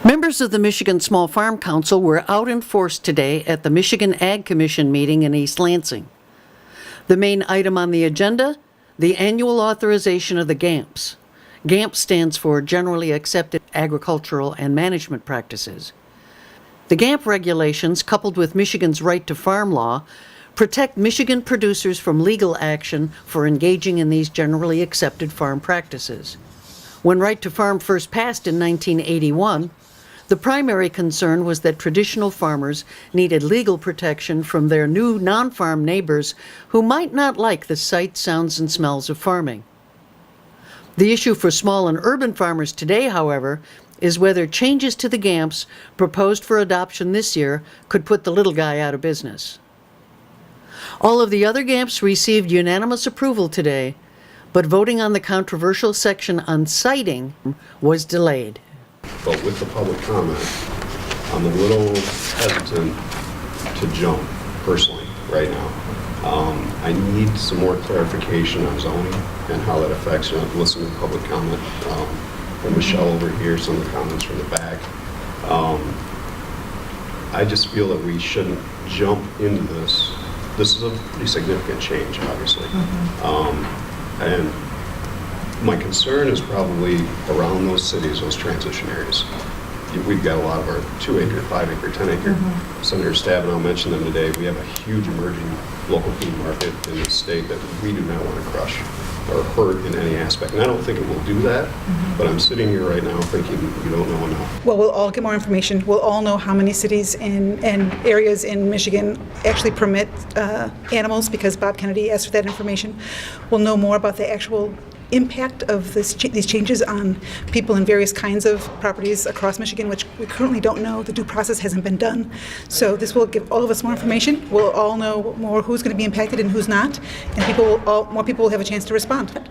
Members of the Michigan Small Farm Council were out in force today at the Michigan Ag Commission meeting in East Lansing. The main item on the agenda, the annual authorization of the GAAMPS. GAAMPS stands for Generally Accepted Agricultural and Management Practices. The GAAMP regulations, coupled with Michigan's right to farm law, protect Michigan producers from legal action for engaging in these generally accepted farm practices. When right to farm first passed in 1981, the primary concern was that traditional farmers needed legal protection from their new non-farm neighbors who might not like the sights, sounds, and smells of farming. The issue for small and urban farmers today, however, is whether changes to the GAAMPS proposed for adoption this year could put the little guy out of business. All of the other GAAMPS received unanimous approval today, but voting on the controversial section on siting was delayed. But with the public comment, I'm a little hesitant to jump personally right now. I need some more clarification on zoning and how that affects you. I've listened to public comment from Michelle over here, some of the comments from the back. I just feel that we shouldn't jump into this. This is a pretty significant change, obviously. And my concern is probably around those cities, those transition areas. We've got a lot of our 2-acre, 5-acre, 10-acre. Senator Stabenow mentioned them today. We have a huge emerging local food market in this state that we do not want to crush or hurt in any aspect. And I don't think it will do that, but I'm sitting here right now thinking we don't know enough. Well, we'll all get more information. We'll all know how many cities and areas in Michigan actually permit animals, because Bob Kennedy asked for that information. We'll know more about the actual impact of these changes on people in various kinds of properties across Michigan, which we currently don't know. The due process hasn't been done. So this will give all of us more information. We'll all know more who's going to be impacted and who's not, and more people will have a chance to respond.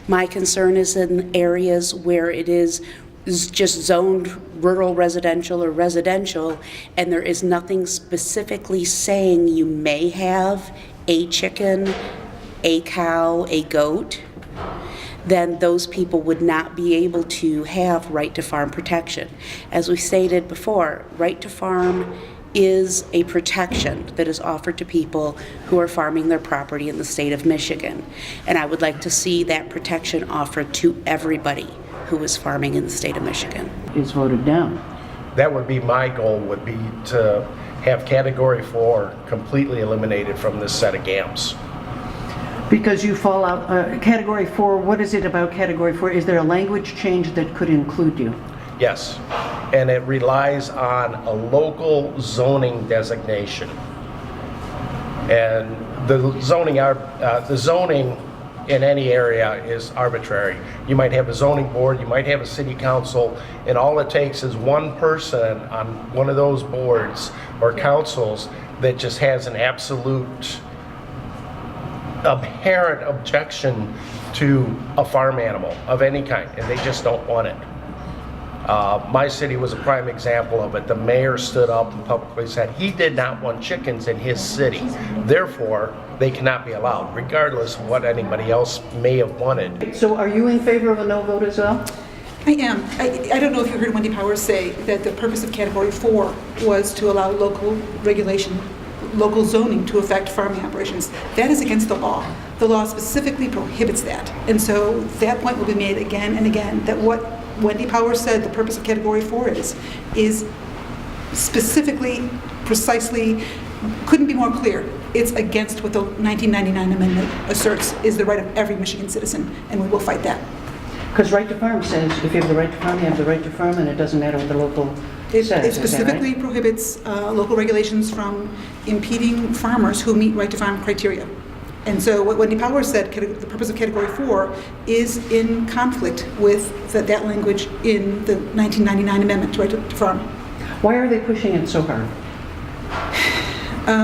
My concern is in areas where it is just zoned rural residential or residential, and there is nothing specifically saying you may have a chicken, a cow, a goat. Then those people would not be able to have right to farm protection. As we stated before, right to farm is a protection that is offered to people who are farming their property in the state of Michigan. And I would like to see that protection offered to everybody who is farming in the state of Michigan. Is voted down. That would be my goal, would be to have Category 4 completely eliminated from this set of GAAMPS. Because you fall out, Category 4, what is it about Category 4? Is there a language change that could include you? Yes, and it relies on a local zoning designation. And the zoning in any area is arbitrary. You might have a zoning board, you might have a city council, and all it takes is one person on one of those boards or councils that just has an absolute apparent objection to a farm animal of any kind, and they just don't want it. My city was a prime example of it. The mayor stood up and publicly said he did not want chickens in his city. Therefore, they cannot be allowed, regardless of what anybody else may have wanted. So are you in favor of a no vote as well? I am. I don't know if you heard Wendy Powers say that the purpose of Category 4 was to allow local regulation, local zoning to affect farming operations. That is against the law. The law specifically prohibits that. And so that point will be made again and again, that what Wendy Powers said the purpose of Category 4 is specifically, precisely, couldn't be more clear. It's against what the 1999 amendment asserts is the right of every Michigan citizen, and we will fight that. Because right to farm says if you have the right to farm, you have the right to farm, and it doesn't matter what the local says. It specifically prohibits local regulations from impeding farmers who meet right to farm criteria. And so what Wendy Powers said, the purpose of Category 4 is in conflict with that language in the 1999 amendment to right to farm. Why are they pushing it so hard?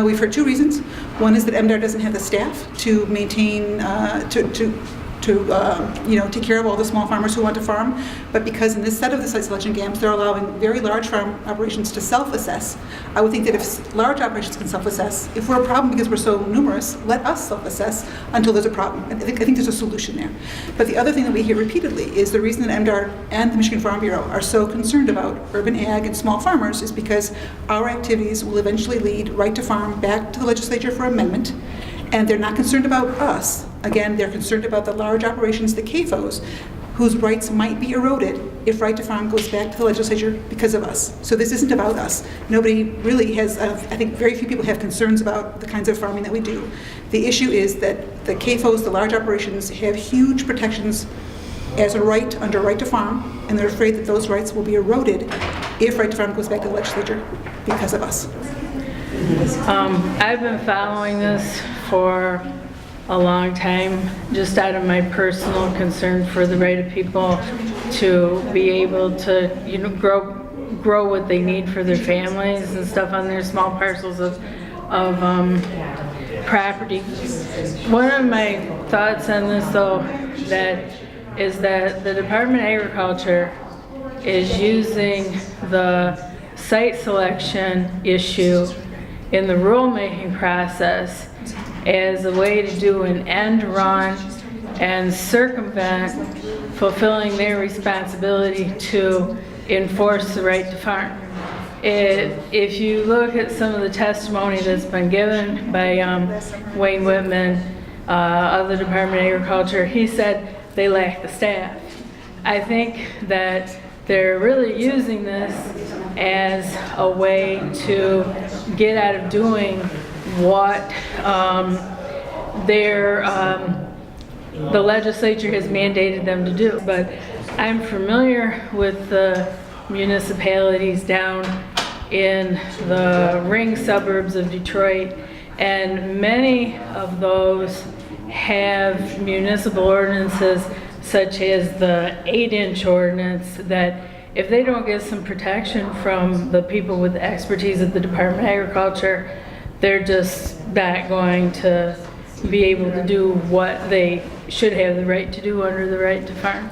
We've heard two reasons. One is that MDR doesn't have the staff to maintain, to take care of all the small farmers who want to farm. But because in this set of the site selection GAMPS, they're allowing very large farm operations to self-assess, I would think that if large operations can self-assess, if we're a problem because we're so numerous, let us self-assess until there's a problem. I think there's a solution there. But the other thing that we hear repeatedly is the reason that MDART and the Michigan Farm Bureau are so concerned about urban ag and small farmers is because our activities will eventually lead right to farm back to the legislature for amendment. And they're not concerned about us. Again, they're concerned about the large operations, the CAFOs, whose rights might be eroded if right to farm goes back to the legislature because of us. So this isn't about us. Nobody really has, I think very few people have concerns about the kinds of farming that we do. The issue is that the CAFOs, the large operations, have huge protections as a right under right to farm, and they're afraid that those rights will be eroded if right to farm goes back to the legislature because of us. I've been following this for a long time, just out of my personal concern for the right of people to be able to, grow what they need for their families and stuff on their small parcels of property. One of my thoughts on this, though, is that the Department of Agriculture is using the site selection issue in the rulemaking process as a way to do an end run and circumvent fulfilling their responsibility to enforce the right to farm. If you look at some of the testimony that's been given by Wayne Whitman of the Department of Agriculture, he said they lack the staff. I think that they're really using this as a way to get out of doing what the legislature has mandated them to do. But I'm familiar with the municipalities down in the ring suburbs of Detroit, and many of those have municipal ordinances such as the 8-inch ordinance that if they don't get some protection from the people with the expertise at the Department of Agriculture, they're just not going to be able to do what they should have the right to do under the right to farm.